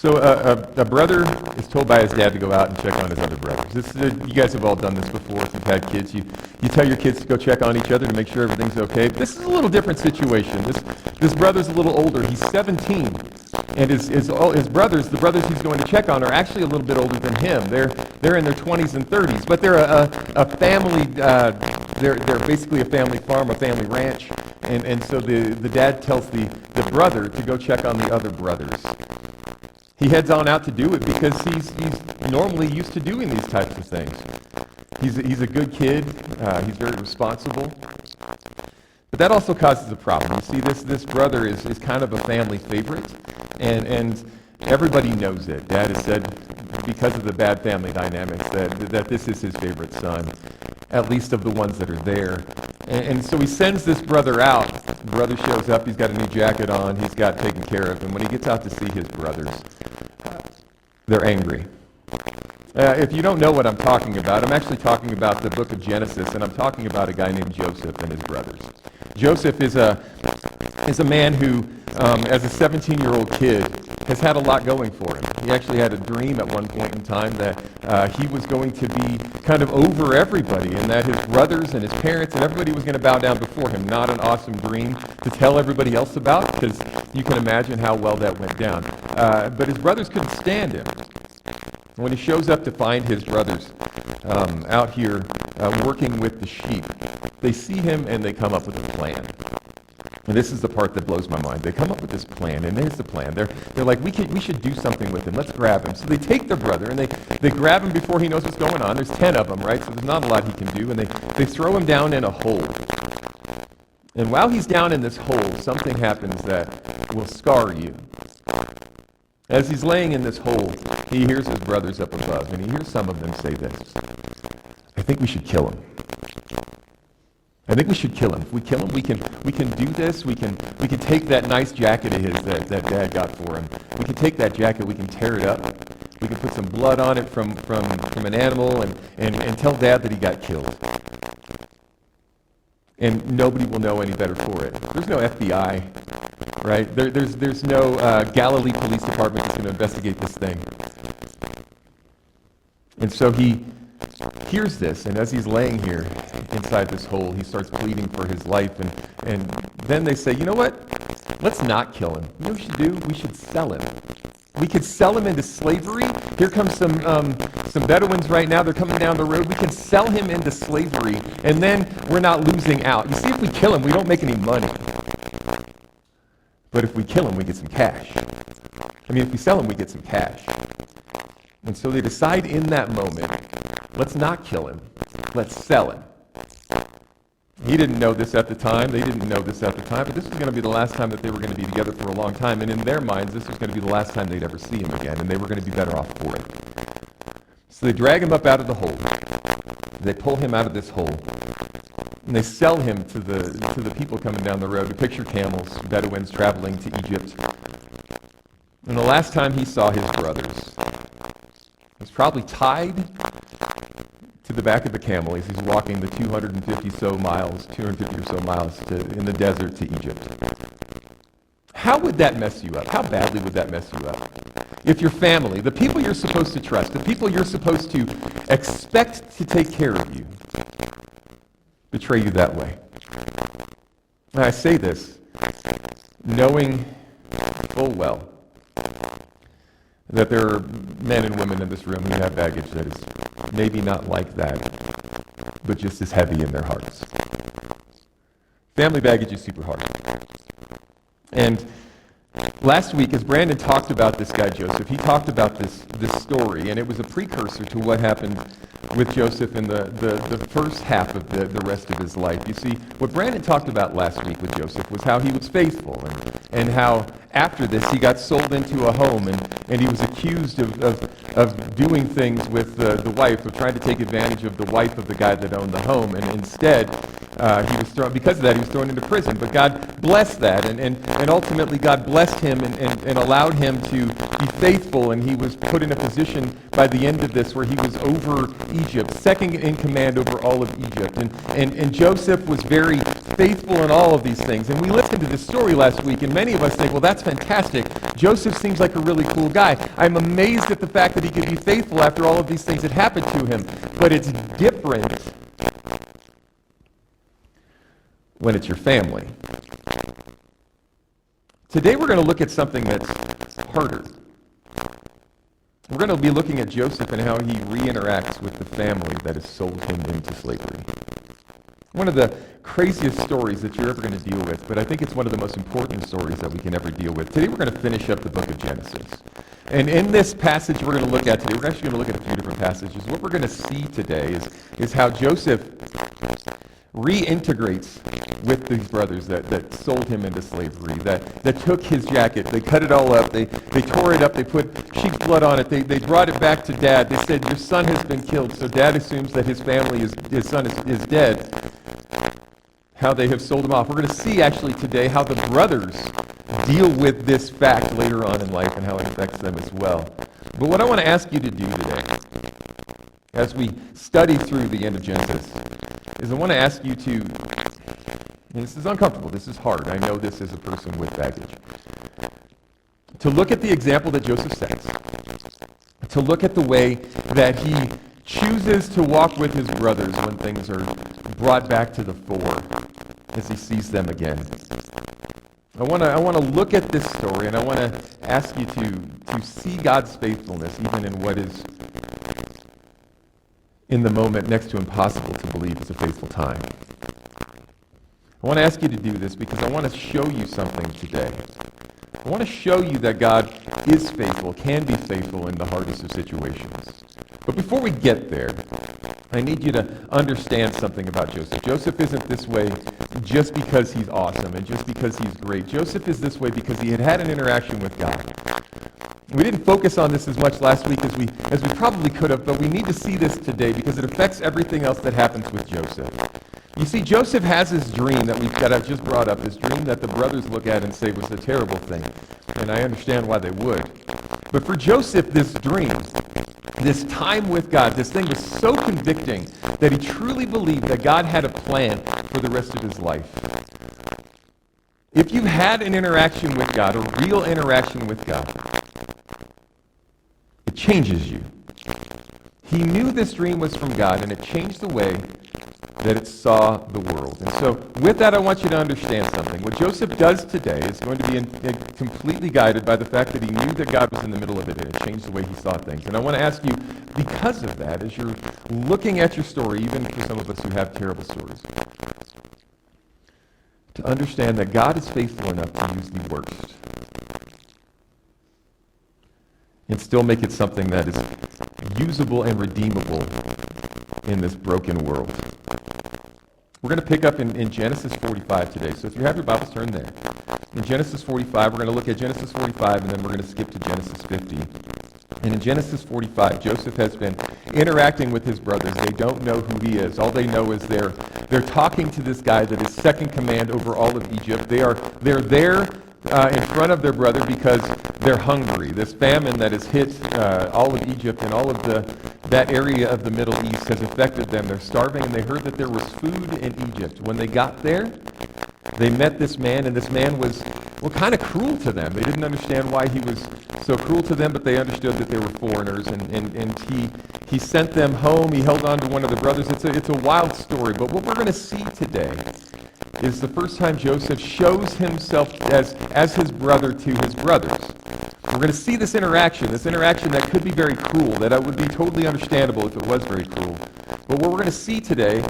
So a brother is told by his dad to go out and check on his other brothers. You guys have all done this before if you've had kids. You tell your kids to go check on each other to make sure everything's okay. But this is a little different situation. This brother's a little older. He's 17. And his brothers, the brothers he's going to check on, are actually a little bit older than him. They're in their 20s and 30s. But they're a family, they're basically a family farm, a family ranch. And so the dad tells the brother to go check on the other brothers. He heads on out to do it because he's normally used to doing these types of things. He's a good kid. He's very responsible. But that also causes a problem. You see, this brother is kind of a family favorite, and everybody knows it. Dad has said, because of the bad family dynamics, that this is his favorite son, at least of the ones that are there. And so he sends this brother out. The brother shows up. He's got a new jacket on. He's got taken care of. And when he gets out to see his brothers, they're angry. If you don't know what I'm talking about, I'm actually talking about the book of Genesis, and I'm talking about a guy named Joseph and his brothers. Joseph is a man who, as a 17-year-old kid, has had a lot going for him. He actually had a dream at one point in time that he was going to be kind of over everybody, and that his brothers and his parents and everybody was going to bow down before him. Not an awesome dream to tell everybody else about, because you can imagine how well that went down. But his brothers couldn't stand him. When he shows up to find his brothers out here working with the sheep, they see him and they come up with a plan. And this is the part that blows my mind. They come up with this plan, and here's the plan. They're like, we should do something with him. Let's grab him. So they take their brother, and they grab him before he knows what's going on. There's 10 of them, right? So there's not a lot he can do. And they throw him down in a hole. And while he's down in this hole, something happens that will scar you. As he's laying in this hole, he hears his brothers up above, and he hears some of them say this: I think we should kill him. I think we should kill him. If we kill him, we can do this. We can take that nice jacket of his that Dad got for him. We can take that jacket. We can tear it up. We can put some blood on it from an animal and tell Dad that he got killed. And nobody will know any better for it. There's no FBI, right? There's no Galilee Police Department that's going to investigate this thing. And so he hears this, and as he's laying here inside this hole, he starts pleading for his life, and then they say, you know what? Let's not kill him. You know what we should do? We should sell him. We could sell him into slavery. Here comes some Bedouins right now. They're coming down the road. We can sell him into slavery, and then we're not losing out. You see, if we kill him, we don't make any money. But if we kill him, we get some cash. I mean, if we sell him, we get some cash. And so they decide in that moment, let's not kill him. Let's sell him. He didn't know this at the time. They didn't know this at the time. But this was going to be the last time that they were going to be together for a long time. And in their minds, this was going to be the last time they'd ever see him again. And they were going to be better off for it. So they drag him up out of the hole. They pull him out of this hole. And they sell him to the people coming down the road. To picture camels, Bedouins traveling to Egypt. And the last time he saw his brothers, he was probably tied to the back of the camel as he's walking the 250 or so miles in the desert to Egypt. How would that mess you up? How badly would that mess you up? If your family, the people you're supposed to trust, the people you're supposed to expect to take care of you, betray you that way. And I say this knowing full well that there are men and women in this room who have baggage that is maybe not like that, but just as heavy in their hearts. Family baggage is super hard. And last week, as Brandon talked about this guy Joseph, he talked about this story, and it was a precursor to what happened with Joseph in the first half of the rest of his life. You see, what Brandon talked about last week with Joseph was how he was faithful, and how after this he got sold into a home, and he was accused of doing things with the wife, of trying to take advantage of the wife of the guy that owned the home, and instead he was thrown, because of that, he was thrown into prison. But God blessed that, and ultimately God blessed him and allowed him to be faithful, and he was put in a position by the end of this where he was over Egypt, second in command over all of Egypt. And Joseph was very faithful in all of these things. And we listened to this story last week, and many of us think, well, that's fantastic. Joseph seems like a really cool guy. I'm amazed at the fact that he could be faithful after all of these things that happened to him. But it's different when it's your family. Today we're going to look at something that's harder. We're going to be looking at Joseph and how he re-interacts with the family that has sold him into slavery. One of the craziest stories that you're ever going to deal with, but I think it's one of the most important stories that we can ever deal with. Today we're going to finish up the book of Genesis. And in this passage we're going to look at today, we're actually going to look at a few different passages. What we're going to see today is how Joseph reintegrates with these brothers that sold him into slavery, that took his jacket, they cut it all up, they tore it up, they put sheep blood on it, they brought it back to Dad. They said, your son has been killed, so Dad assumes that his son is dead. How they have sold him off. We're going to see actually today how the brothers deal with this fact later on in life and how it affects them as well. But what I want to ask you to do today, as we study through the end of Genesis, is I want to ask you to, and this is uncomfortable, this is hard, I know this as a person with baggage, to look at the example that Joseph sets, to look at the way that he chooses to walk with his brothers when things are brought back to the fore as he sees them again. I want to look at this story, and I want to ask you to see God's faithfulness even in what is in the moment next to impossible to believe is a faithful time. I want to ask you to do this because I want to show you something today. I want to show you that God is faithful, can be faithful in the hardest of situations. But before we get there, I need you to understand something about Joseph. Joseph isn't this way just because he's awesome and just because he's great. Joseph is this way because he had an interaction with God. We didn't focus on this as much last week as we probably could have, but we need to see this today because it affects everything else that happens with Joseph. You see, Joseph has this dream that I just brought up, this dream that the brothers look at and say was a terrible thing. And I understand why they would. But for Joseph, this dream, this time with God, this thing was so convicting that he truly believed that God had a plan for the rest of his life. If you've had an interaction with God, a real interaction with God, it changes you. He knew this dream was from God, and it changed the way that it saw the world. And so with that, I want you to understand something. What Joseph does today is going to be completely guided by the fact that he knew that God was in the middle of it, and it changed the way he saw things. And I want to ask you, because of that, as you're looking at your story, even for some of us who have terrible stories, to understand that God is faithful enough to use the worst and still make it something that is usable and redeemable in this broken world. We're going to pick up in Genesis 45 today. So if you have your Bibles, turn there. In Genesis 45, we're going to look at Genesis 45, and then we're going to skip to Genesis 50. And in Genesis 45, Joseph has been interacting with his brothers. They don't know who he is. All they know is they're talking to this guy that is second command over all of Egypt. They're there in front of their brother because they're hungry. This famine that has hit all of Egypt and all of that area of the Middle East has affected them. They're starving, and they heard that there was food in Egypt. When they got there, they met this man, and this man was, kind of cruel to them. They didn't understand why he was so cruel to them, but they understood that they were foreigners, and he sent them home. He held on to one of the brothers. It's a wild story, but what we're going to see today is the first time Joseph shows himself as his brother to his brothers. We're going to see this interaction that could be very cruel, that would be totally understandable if it was very cruel. But what we're going to see today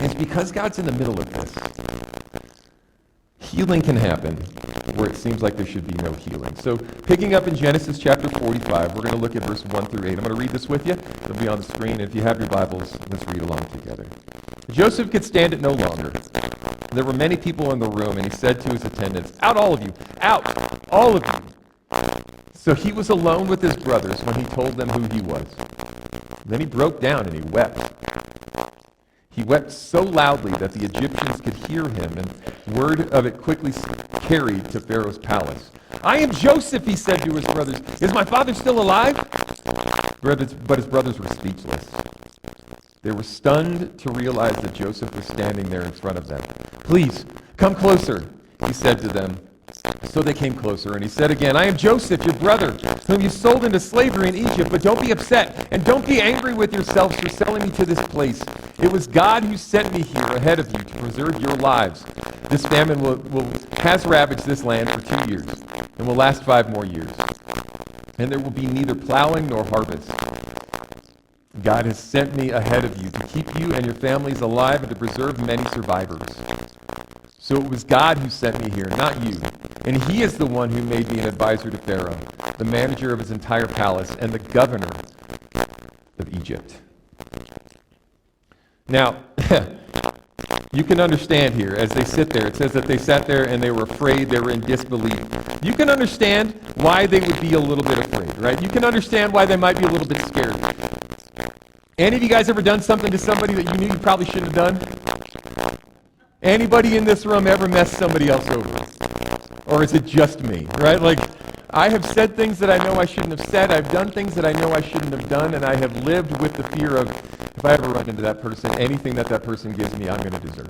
is because God's in the middle of this, healing can happen where it seems like there should be no healing. So picking up in Genesis chapter 45, we're going to look at verse 1 through 8. I'm going to read this with you. It'll be on the screen. And if you have your Bibles, let's read along together. Joseph could stand it no longer. There were many people in the room, and he said to his attendants, "Out, all of you! Out, all of you!" So he was alone with his brothers when he told them who he was. Then he broke down and he wept. He wept so loudly that the Egyptians could hear him, and word of it quickly carried to Pharaoh's palace. "I am Joseph," he said to his brothers. "Is my father still alive?" But his brothers were speechless. They were stunned to realize that Joseph was standing there in front of them. "Please, come closer," he said to them. So they came closer, and he said again, I am Joseph, your brother, whom you sold into slavery in Egypt, but don't be upset, and don't be angry with yourselves for selling me to this place. It was God who sent me here ahead of you to preserve your lives. This famine has ravaged this land for 2 years, and will last 5 more years. And there will be neither plowing nor harvest. God has sent me ahead of you to keep you and your families alive and to preserve many survivors. So it was God who sent me here, not you. And he is the one who made me an advisor to Pharaoh, the manager of his entire palace, and the governor of Egypt. Now, you can understand here, as they sit there, it says that they sat there and they were afraid, they were in disbelief. You can understand why they would be a little bit afraid, right? You can understand why they might be a little bit scared. Any of you guys ever done something to somebody that you knew you probably shouldn't have done? Anybody in this room ever messed somebody else over? Or is it just me, right? Like, I have said things that I know I shouldn't have said. I've done things that I know I shouldn't have done, and I have lived with the fear of, if I ever run into that person, anything that person gives me, I'm going to deserve.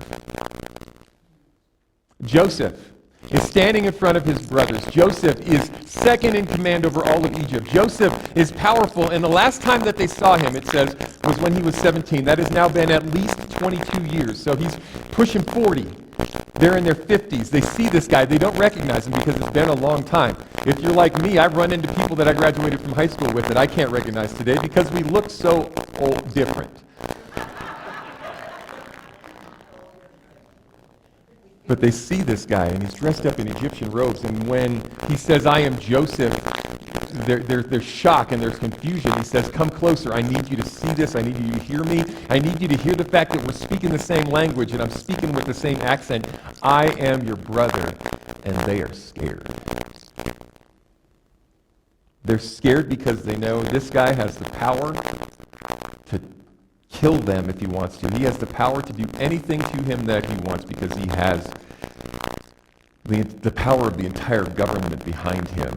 Joseph is standing in front of his brothers. Joseph is second in command over all of Egypt. Joseph is powerful, and the last time that they saw him, it says, was when he was 17. That has now been at least 22 years. So he's pushing 40. They're in their 50s. They see this guy. They don't recognize him because it's been a long time. If you're like me, I've run into people that I graduated from high school with that I can't recognize today because we look so different. But they see this guy, and he's dressed up in Egyptian robes, and when he says, I am Joseph, there's shock and there's confusion. He says, come closer. I need you to see this. I need you to hear me. I need you to hear the fact that we're speaking the same language, and I'm speaking with the same accent. I am your brother, and they are scared. They're scared because they know this guy has the power to kill them if he wants to. He has the power to do anything to him that he wants because he has the power of the entire government behind him.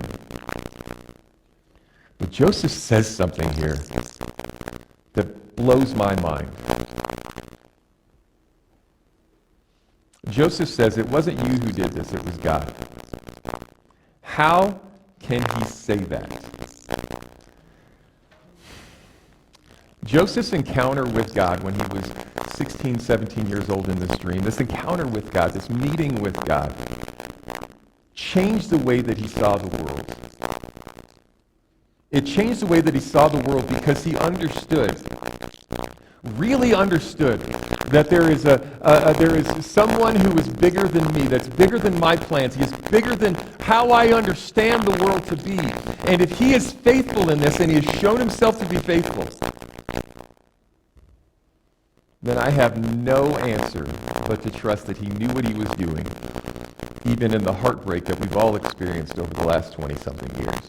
But Joseph says something here that blows my mind. Joseph says, it wasn't you who did this, it was God. How can he say that? Joseph's encounter with God when he was 16, 17 years old in this dream, this encounter with God, this meeting with God, changed the way that he saw the world. It changed the way that he saw the world because he understood, really understood, that there is someone who is bigger than me, that's bigger than my plans. He is bigger than how I understand the world to be. And if he is faithful in this, and he has shown himself to be faithful, then I have no answer but to trust that he knew what he was doing, even in the heartbreak that we've all experienced over the last 20-something years.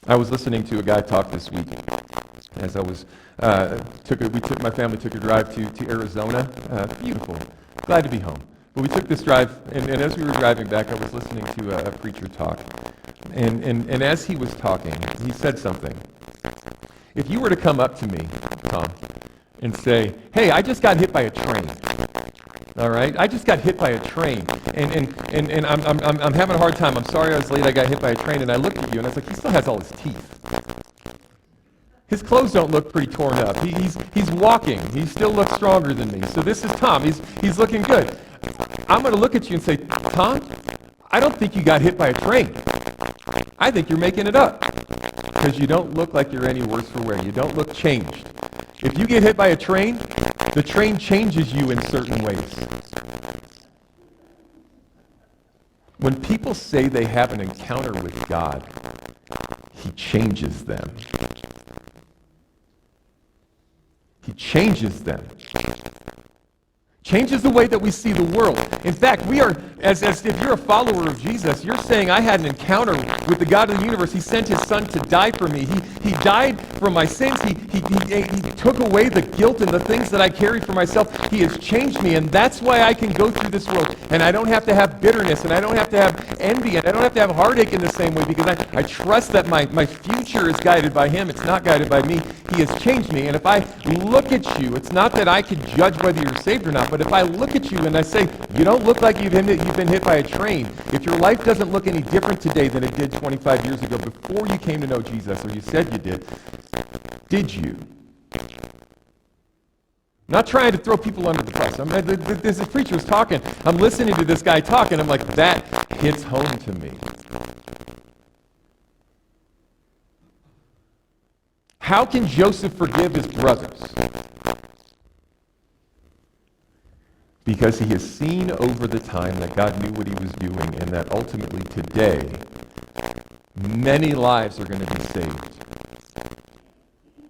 I was listening to a guy talk this week as I was, my family took a drive to Arizona. Beautiful. Glad to be home. But we took this drive, and as we were driving back, I was listening to a preacher talk. And as he was talking, he said something. If you were to come up to me, Tom, and say, hey, I just got hit by a train. All right? I just got hit by a train. And I'm having a hard time. I'm sorry I was late. I got hit by a train. And I looked at you, and I was like, he still has all his teeth. His clothes don't look pretty torn up. He's walking. He still looks stronger than me. So this is Tom. He's looking good. I'm going to look at you and say, Tom, I don't think you got hit by a train. I think you're making it up. Because you don't look like you're any worse for wear. You don't look changed. If you get hit by a train, the train changes you in certain ways. When people say they have an encounter with God, he changes them. He changes them. Changes the way that we see the world. In fact, we are, as if you're a follower of Jesus, you're saying, I had an encounter with the God of the universe. He sent his son to die for me. He died for my sins. He took away the guilt and the things that I carry for myself. He has changed me, and that's why I can go through this world. And I don't have to have bitterness, and I don't have to have envy, and I don't have to have heartache in the same way, because I trust that my future is guided by him. It's not guided by me. He has changed me. And if I look at you, it's not that I can judge whether you're saved or not, but if I look at you and I say, you don't look like you've you've been hit by a train, if your life doesn't look any different today than it did 25 years ago before you came to know Jesus, or you said you did you? Not trying to throw people under the bus. This preacher was talking. I'm listening to this guy talk, and I'm like, that hits home to me. How can Joseph forgive his brothers? Because he has seen over the time that God knew what he was doing, and that ultimately today, many lives are going to be saved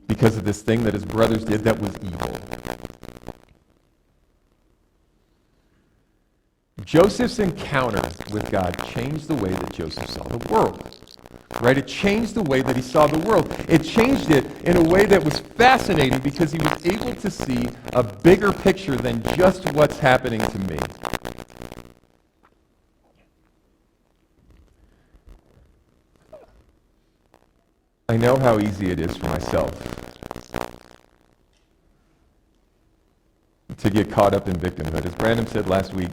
because of this thing that his brothers did that was evil. Joseph's encounter with God changed the way that Joseph saw the world. Right? It changed the way that he saw the world. It changed it in a way that was fascinating because he was able to see a bigger picture than just what's happening to me. I know how easy it is for myself to get caught up in victimhood. As Brandon said last week,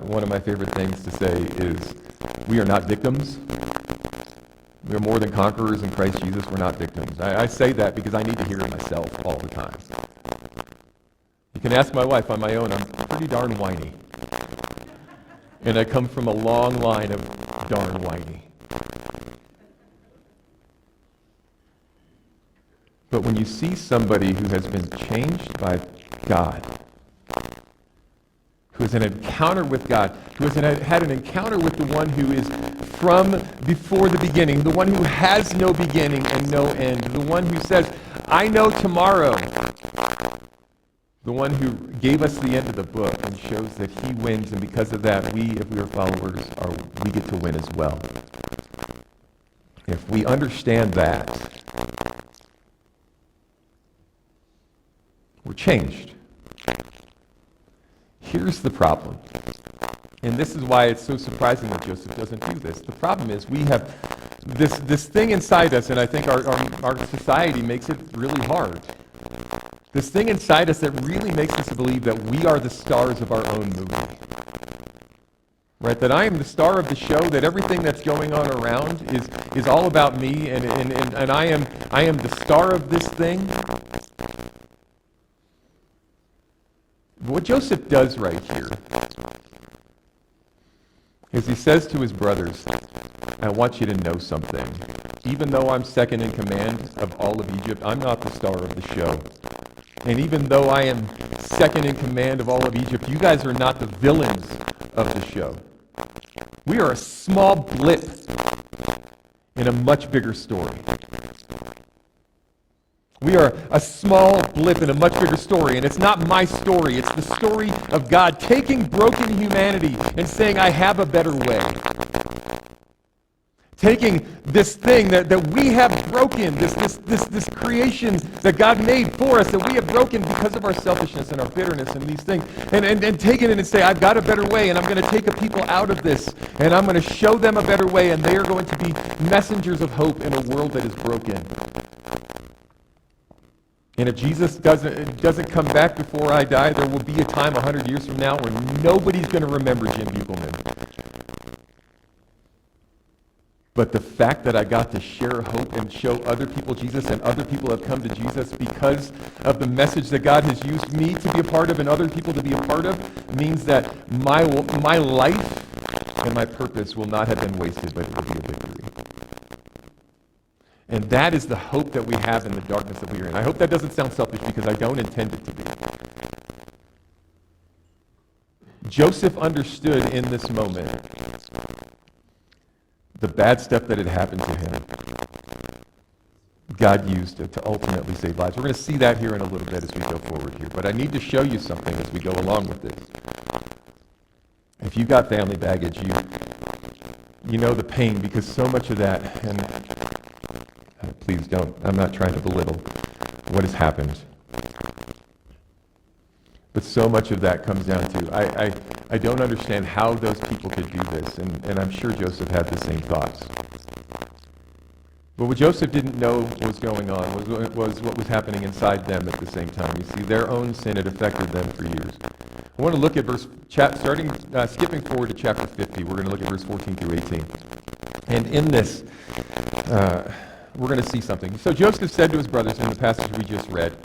one of my favorite things to say is, we are not victims. We are more than conquerors in Christ Jesus. We're not victims. I say that because I need to hear it myself all the time. You can ask my wife on my own. I'm pretty darn whiny. And I come from a long line of darn whiny. But when you see somebody who has been changed by God, who has an encounter with God, who has had an encounter with the one who is from before the beginning, the one who has no beginning and no end, the one who says, I know tomorrow, the one who gave us the end of the book and shows that he wins, and because of that, we, if we are followers, we get to win as well. If we understand that, we're changed. Here's the problem. And this is why it's so surprising that Joseph doesn't do this. The problem is we have this thing inside us, and I think our society makes it really hard. This thing inside us that really makes us believe that we are the stars of our own movie. Right? That I am the star of the show, that everything that's going on around is all about me, and I am the star of this thing. What Joseph does right here is he says to his brothers, I want you to know something. Even though I'm second in command of all of Egypt, I'm not the star of the show. And even though I am second in command of all of Egypt, you guys are not the villains of the show. We are a small blip in a much bigger story. We are a small blip in a much bigger story, and it's not my story. It's the story of God taking broken humanity and saying, I have a better way. Taking this thing that we have broken, this creation that God made for us, that we have broken because of our selfishness and our bitterness and these things, and taking it and say, I've got a better way, and I'm going to take a people out of this, and I'm going to show them a better way, and they are going to be messengers of hope in a world that is broken. And if Jesus doesn't come back before I die, there will be a time 100 years from now where nobody's going to remember Jim Bugelman. But the fact that I got to share hope and show other people Jesus, and other people have come to Jesus because of the message that God has used me to be a part of and other people to be a part of, means that my life and my purpose will not have been wasted, but it will be a victory. And that is the hope that we have in the darkness that we are in. I hope that doesn't sound selfish, because I don't intend it to be. Joseph understood in this moment the bad stuff that had happened to him. God used it to ultimately save lives. We're going to see that here in a little bit as we go forward here. But I need to show you something as we go along with this. If you've got family baggage, you know the pain, because so much of that, and please don't, I'm not trying to belittle what has happened. But so much of that comes down to, I don't understand how those people could do this, and I'm sure Joseph had the same thoughts. But what Joseph didn't know was going on was what was happening inside them at the same time. You see, their own sin had affected them for years. I want to look at skipping forward to chapter 50. We're going to look at verse 14 through 18. And in this, we're going to see something. So Joseph said to his brothers in the passage we just read,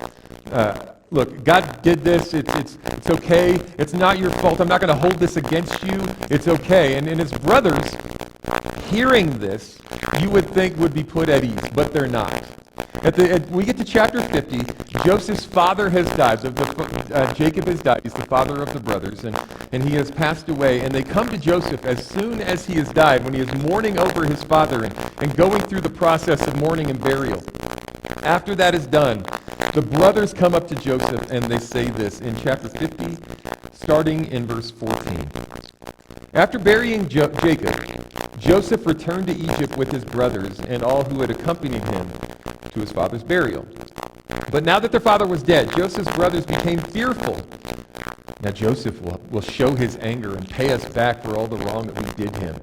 look, God did this. It's okay. It's not your fault. I'm not going to hold this against you. It's okay. And his brothers, hearing this, you would think would be put at ease, but they're not. We get to chapter 50. Joseph's father has died. Jacob has died. He's the father of the brothers, and he has passed away. And they come to Joseph as soon as he has died, when he is mourning over his father and going through the process of mourning and burial. After that is done, the brothers come up to Joseph and they say this in chapter 50, starting in verse 14. After burying Jacob, Joseph returned to Egypt with his brothers and all who had accompanied him to his father's burial. But now that their father was dead, Joseph's brothers became fearful. Now Joseph will show his anger and pay us back for all the wrong that we did him,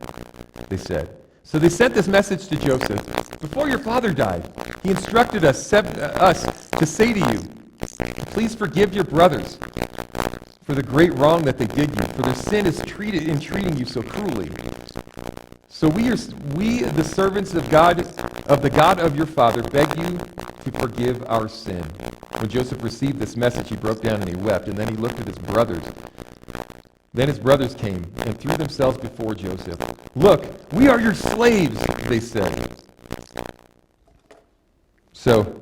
they said. So they sent this message to Joseph. Before your father died, he instructed us to say to you, please forgive your brothers for the great wrong that they did you, for their sin is in treating you so cruelly. So we, the servants of the God of your father, beg you to forgive our sin. When Joseph received this message, he broke down and he wept, and then he looked at his brothers. Then his brothers came and threw themselves before Joseph. Look, we are your slaves, they said. So,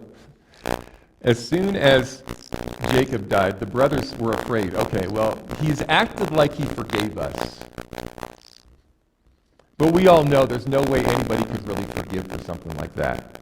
as soon as Jacob died, the brothers were afraid. Okay, well, he's acted like he forgave us. But we all know there's no way anybody could really forgive for something like that.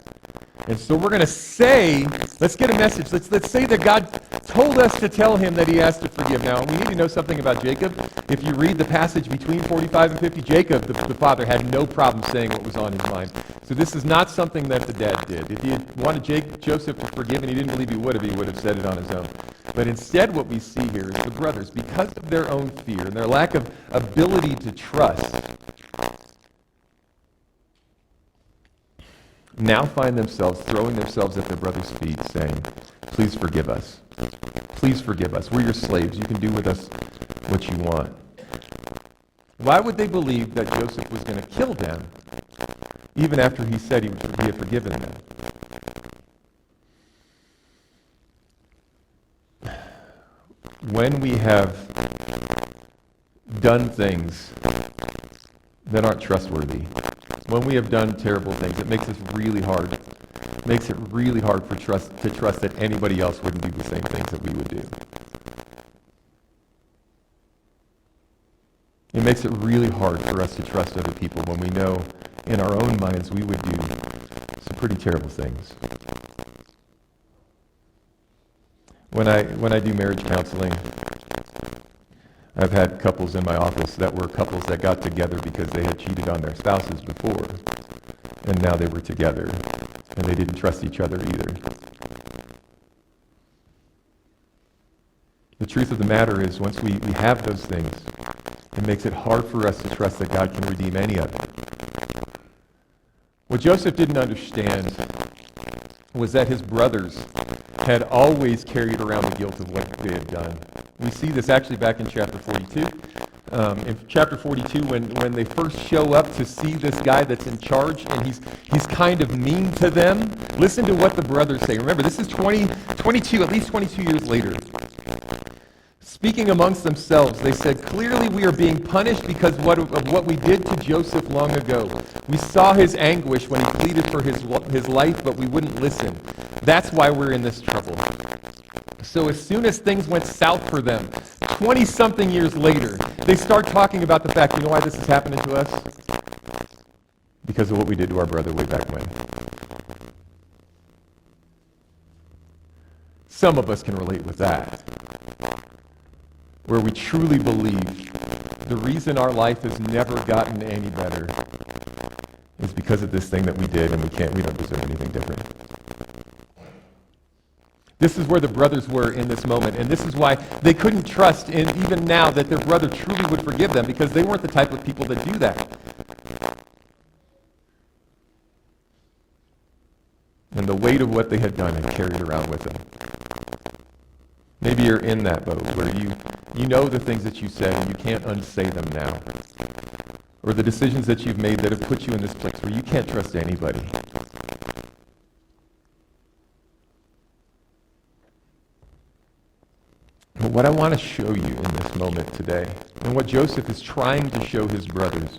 And so we're going to say, let's get a message. Let's say that God told us to tell him that he has to forgive. Now, we need to know something about Jacob. If you read the passage between 45 and 50, Jacob, the father, had no problem saying what was on his mind. So this is not something that the dad did. If he had wanted Joseph to forgive and he didn't believe he would have said it on his own. But instead what we see here is the brothers, because of their own fear and their lack of ability to trust, now find themselves throwing themselves at their brother's feet saying, please forgive us. Please forgive us. We're your slaves. You can do with us what you want. Why would they believe that Joseph was going to kill them even after he said he had forgiven them? When we have done things that aren't trustworthy, when we have done terrible things, it makes us really hard. It makes it really hard to trust that anybody else wouldn't do the same things that we would do. It makes it really hard for us to trust other people when we know in our own minds we would do some pretty terrible things. When I do marriage counseling, I've had couples in my office that were couples that got together because they had cheated on their spouses before, and now they were together, and they didn't trust each other either. The truth of the matter is, once we have those things, it makes it hard for us to trust that God can redeem any of it. What Joseph didn't understand was that his brothers had always carried around the guilt of what they had done. We see this actually back in chapter 42. In chapter 42, when they first show up to see this guy that's in charge, and he's kind of mean to them, listen to what the brothers say. Remember, this is at least 22 years later. Speaking amongst themselves, they said, clearly we are being punished because of what we did to Joseph long ago. We saw his anguish when he pleaded for his life, but we wouldn't listen. That's why we're in this trouble. So as soon as things went south for them, 20-something years later, they start talking about the fact, you know why this is happening to us? Because of what we did to our brother way back when. Some of us can relate with that, where we truly believe the reason our life has never gotten any better is because of this thing that we did, and we don't deserve anything different. This is where the brothers were in this moment, and this is why they couldn't trust even now that their brother truly would forgive them, because they weren't the type of people that do that. And the weight of what they had done had carried around with them. Maybe you're in that boat where You know the things that you said, and you can't unsay them now. Or the decisions that you've made that have put you in this place where you can't trust anybody. But what I want to show you in this moment today, and what Joseph is trying to show his brothers,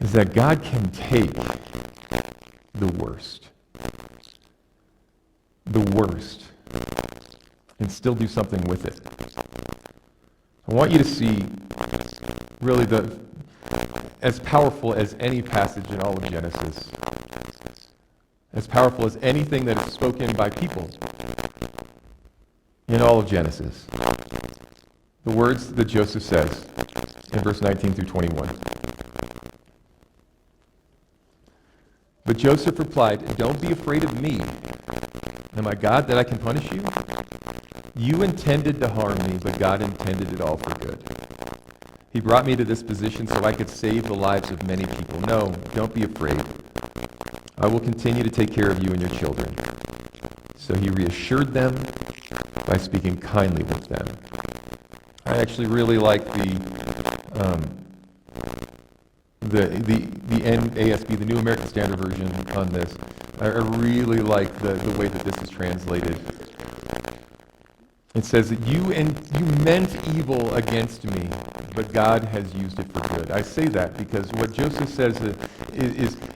is that God can take the worst, and still do something with it. I want you to see really as powerful as any passage in all of Genesis, as powerful as anything that is spoken by people in all of Genesis. The words that Joseph says in verse 19 through 21. But Joseph replied, "Don't be afraid of me. Am I God that I can punish you? You intended to harm me, but God intended it all for good. He brought me to this position so I could save the lives of many people. No, don't be afraid. I will continue to take care of you and your children." So he reassured them by speaking kindly with them. I actually really like the NASB, the New American Standard Version on this. I really like the way that this is translated. It says that you meant evil against me, but God has used it for good. I say that because what Joseph says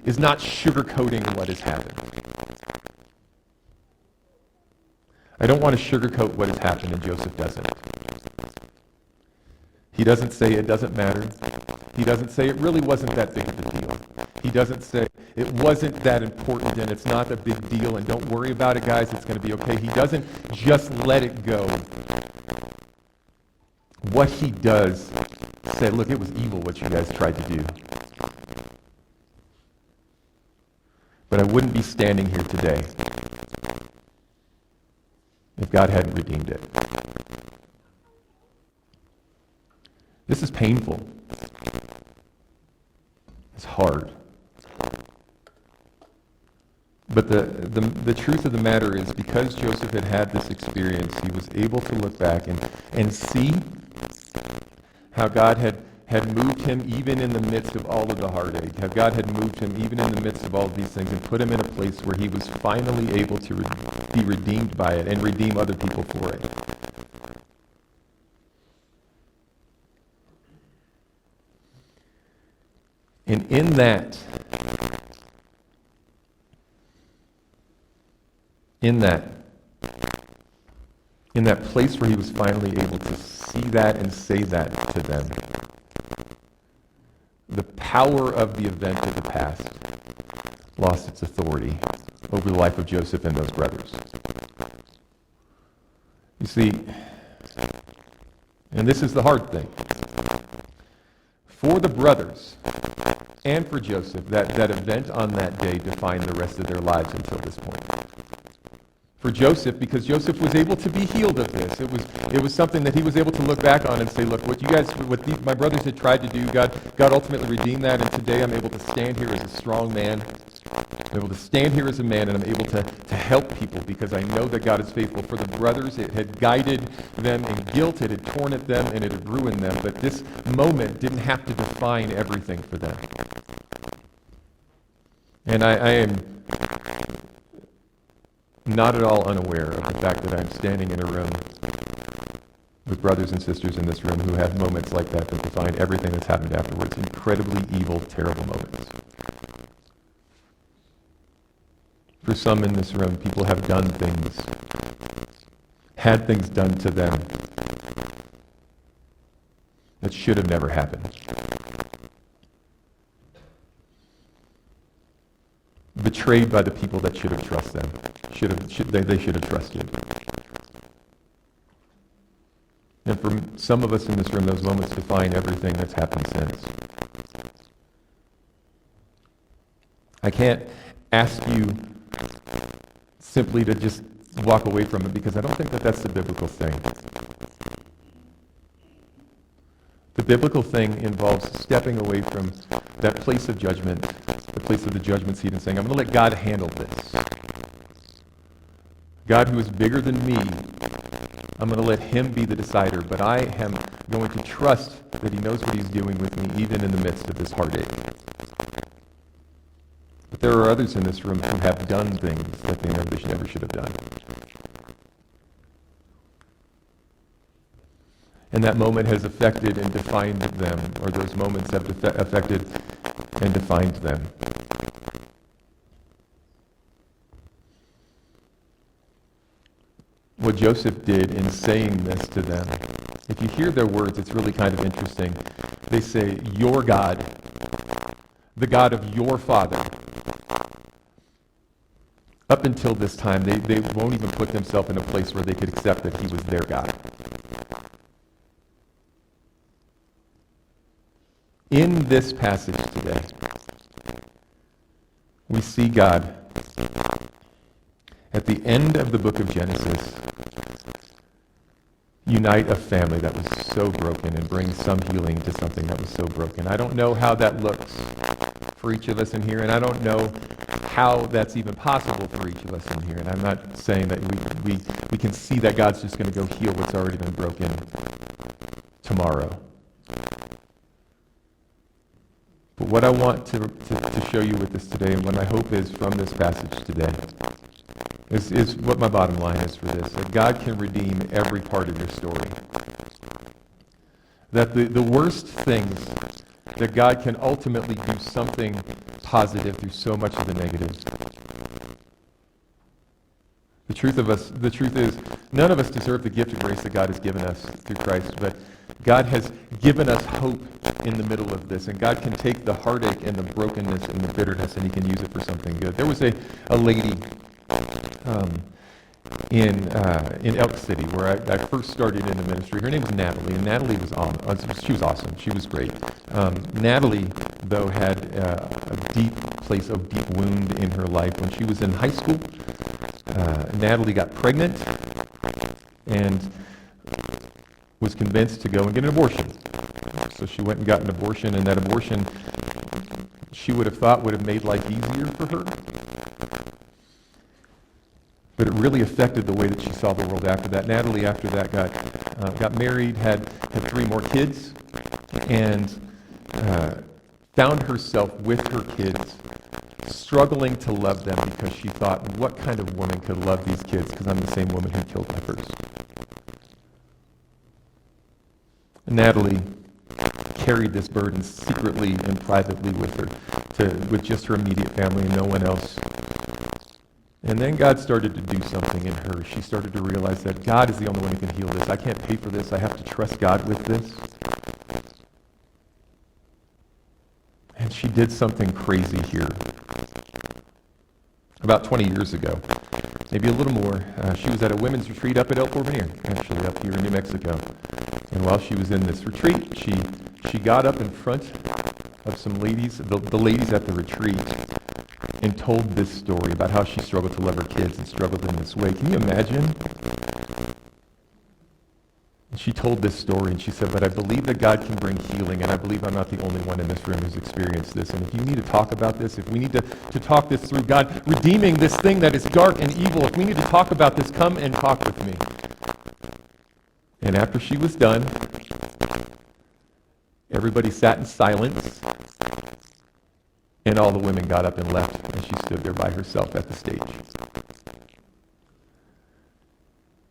is not sugarcoating what has happened. I don't want to sugarcoat what has happened, and Joseph doesn't. He doesn't say it doesn't matter. He doesn't say it really wasn't that big of a deal. He doesn't say it wasn't that important and it's not a big deal and don't worry about it, guys, it's going to be okay. He doesn't just let it go. What he does say, look, it was evil what you guys tried to do. But I wouldn't be standing here today if God hadn't redeemed it. This is painful. It's hard. But the truth of the matter is, because Joseph had this experience, he was able to look back and see how God had moved him even in the midst of all of the heartache, how God had moved him even in the midst of all of these things and put him in a place where he was finally able to be redeemed by it and redeem other people for it. And in that place where he was finally able to see that and say that to them, the power of the event of the past lost its authority over the life of Joseph and those brothers. You see, and this is the hard thing, for the brothers and for Joseph, that event on that day defined the rest of their lives until this point. For Joseph, because Joseph was able to be healed of this. It was something that he was able to look back on and say, look, my brothers had tried to do, God ultimately redeemed that, and today I'm able to stand here as a strong man. I'm able to stand here as a man, and I'm able to help people because I know that God is faithful. For the brothers, it had guided them in guilt, it had torn at them, and it had ruined them. But this moment didn't have to define everything for them. And I am not at all unaware of the fact that I'm standing in a room with brothers and sisters in this room who have moments like that define everything that's happened afterwards. Incredibly evil, terrible moments. For some in this room, people have done things, had things done to them that should have never happened. Betrayed by the people that should have trusted them. They should have trusted. And for some of us in this room, those moments define everything that's happened since. I can't ask you simply to just walk away from it because I don't think that that's the biblical thing. The biblical thing involves stepping away from that place of judgment, the place of the judgment seat, and saying, I'm going to let God handle this. God, who is bigger than me, I'm going to let him be the decider, but I am going to trust that he knows what he's doing with me, even in the midst of this heartache. But there are others in this room who have done things that they never should have done. And that moment has affected and defined them, or those moments have affected and defined them. What Joseph did in saying this to them, if you hear their words, it's really kind of interesting. They say, your God, the God of your father. Up until this time, they won't even put themselves in a place where they could accept that he was their God. In this passage today, we see God at the end of the book of Genesis unite a family that was so broken and bring some healing to something that was so broken. I don't know how that looks for each of us in here, and I don't know how that's even possible for each of us in here. And I'm not saying that we can see that God's just going to go heal what's already been broken tomorrow. But what I want to show you with this today, and what my hope is from this passage today, is what my bottom line is for this, that God can redeem every part of your story. That the worst things, that God can ultimately do something positive through so much of the negatives. The truth is, none of us deserve the gift of grace that God has given us through Christ, but God has given us hope in the middle of this, and God can take the heartache and the brokenness and the bitterness, and he can use it for something good. There was a lady in Elk City where I first started in the ministry. Her name was Natalie, and Natalie was awesome. She was great. Natalie, though, had a deep wound in her life. When she was in high school, Natalie got pregnant and was convinced to go and get an abortion. So she went and got an abortion, and that abortion, she would have thought, would have made life easier for her. But it really affected the way that she saw the world after that. Natalie, after that, got married, had 3 more kids, and found herself with her kids struggling to love them because she thought, what kind of woman could love these kids because I'm the same woman who killed my first? Natalie carried this burden secretly and privately with her, with just her immediate family and no one else. And then God started to do something in her. She started to realize that God is the only one who can heal this. I can't pay for this. I have to trust God with this. And she did something crazy here. About 20 years ago, maybe a little more, she was at a women's retreat up at El Porvenir, actually up here in New Mexico. And while she was in this retreat, she got up in front of some ladies, the ladies at the retreat, and told this story about how she struggled to love her kids and struggled in this way. Can you imagine? She told this story and she said, but I believe that God can bring healing, and I believe I'm not the only one in this room who's experienced this. And if you need to talk about this, if we need to talk this through, God redeeming this thing that is dark and evil, if we need to talk about this, come and talk with me. And after she was done, everybody sat in silence, and all the women got up and left, and she stood there by herself at the stage.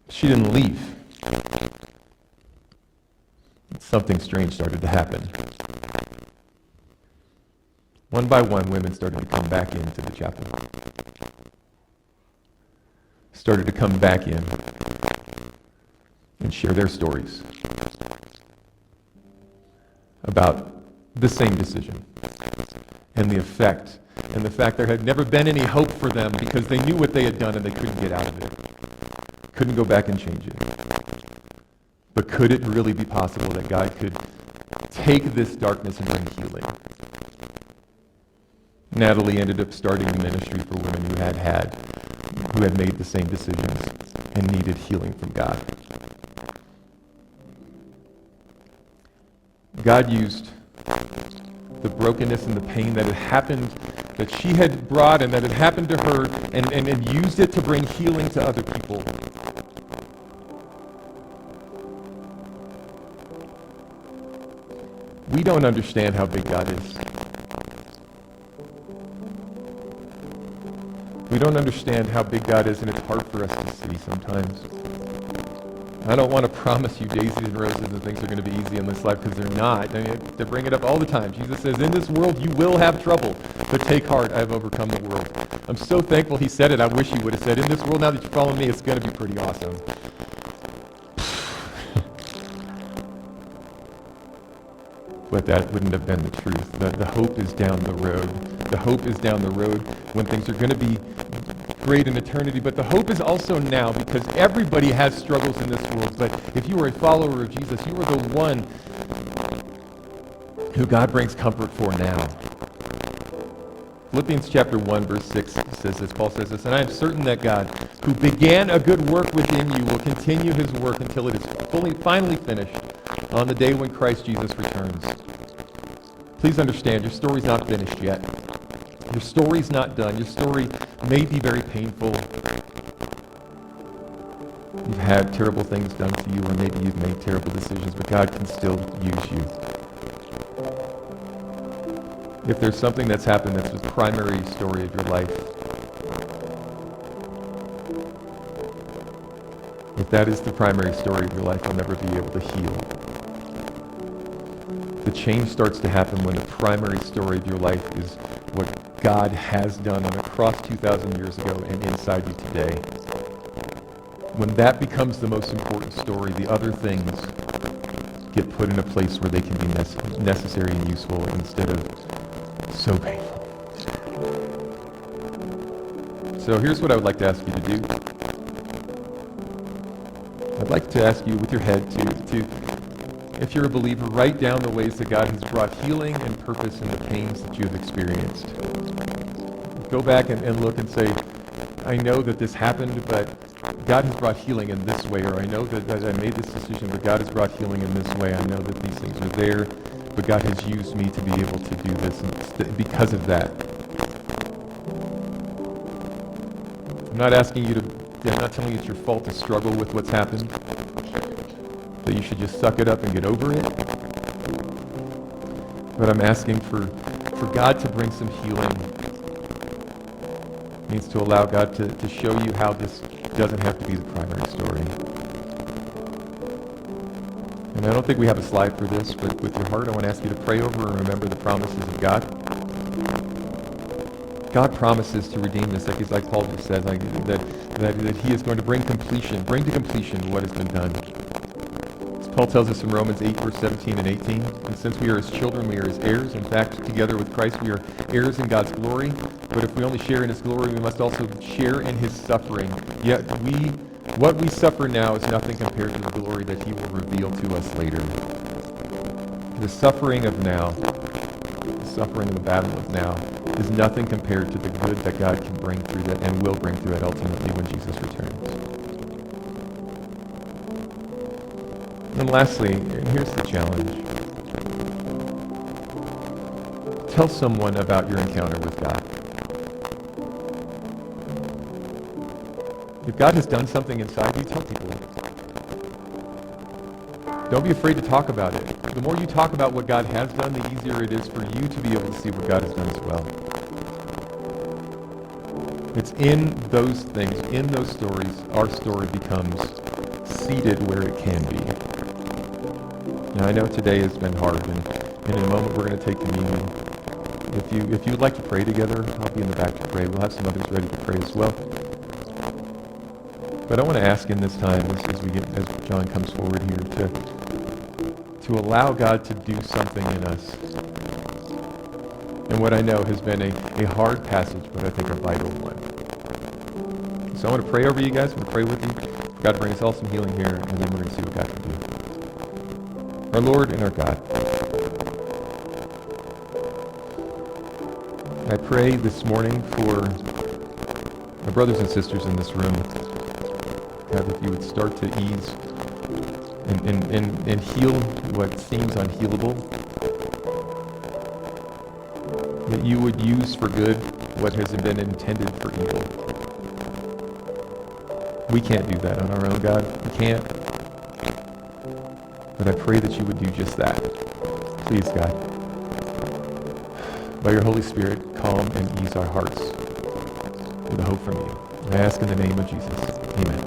She didn't leave. Something strange started to happen. One by one, women started to come back into the chapel. Started to come back in and share their stories about the same decision and the effect, and the fact there had never been any hope for them because they knew what they had done and they couldn't get out of it. Couldn't go back and change it. But could it really be possible that God could take this darkness and bring healing? Natalie ended up starting a ministry for women who had made the same decisions and needed healing from God. God used the brokenness and the pain that had happened, that she had brought and that had happened to her, and used it to bring healing to other people. We don't understand how big God is. We don't understand how big God is, and it's hard for us to see sometimes. I don't want to promise you daisies and roses and things are going to be easy in this life, because they're not. I mean, they bring it up all the time. Jesus says, in this world you will have trouble, but take heart, I have overcome the world. I'm so thankful he said it. I wish he would have said, in this world, now that you're following me, it's going to be pretty awesome. But that wouldn't have been the truth. The hope is down the road. The hope is down the road when things are going to be great in eternity. But the hope is also now, because everybody has struggles in this world. But if you are a follower of Jesus, you are the one who God brings comfort for now. Philippians chapter 1, verse 6 says this. Paul says this, and I am certain that God, who began a good work within you, will continue his work until it is finally finished on the day when Christ Jesus returns. Please understand, your story's not finished yet. Your story's not done. Your story may be very painful. You've had terrible things done to you, or maybe you've made terrible decisions, but God can still use you. If there's something that's happened that's the primary story of your life, if that is the primary story of your life, you'll never be able to heal. The change starts to happen when the primary story of your life is what God has done on a cross 2,000 years ago and inside you today. When that becomes the most important story, the other things get put in a place where they can be necessary and useful instead of so painful. So here's what I would like to ask you to do. I'd like to ask you with your head to if you're a believer, write down the ways that God has brought healing and purpose in the pains that you have experienced. Go back and look and say, I know that this happened, but God has brought healing in this way, or I know that I made this decision, but God has brought healing in this way. I know that these things are there, but God has used me to be able to do this because of that. I'm not asking you to, I'm not telling you it's your fault to struggle with what's happened, that you should just suck it up and get over it. But I'm asking for God to bring some healing. It means to allow God to show you how this doesn't have to be the primary story. And I don't think we have a slide for this, but with your heart, I want to ask you to pray over and remember the promises of God. God promises to redeem this, like Paul just said, that he is going to bring to completion what has been done. Paul tells us in Romans 8, verse 17 and 18, and since we are his children, we are his heirs. In fact, together with Christ, we are heirs in God's glory. But if we only share in his glory, we must also share in his suffering. Yet what we suffer now is nothing compared to the glory that he will reveal to us later. The suffering of now, the suffering and the battle of now, is nothing compared to the good that God can bring through that and will bring through it ultimately when Jesus returns. And lastly, and here's the challenge. Tell someone about your encounter with God. If God has done something inside you, tell people. Don't be afraid to talk about it. The more you talk about what God has done, the easier it is for you to be able to see what God has done as well. It's in those things, in those stories, our story becomes seated where it can be. Now, I know today has been hard, and in a moment we're going to take communion. If you would like to pray together, I'll be in the back to pray. We'll have some others ready to pray as well. But I want to ask in this time, as John comes forward here, to allow God to do something in us. And what I know has been a hard passage, but I think a vital one. So I want to pray over you guys. I'm going to pray with you. For God to bring us all some healing here, and then we're going to see what God can do. Our Lord and our God, I pray this morning for my brothers and sisters in this room, God, that you would start to ease and heal what seems unhealable, that you would use for good what has been intended for evil. We can't do that on our own, God. We can't. But I pray that you would do just that. Please, God, by your Holy Spirit, calm and ease our hearts with a hope from you. I ask in the name of Jesus. Amen.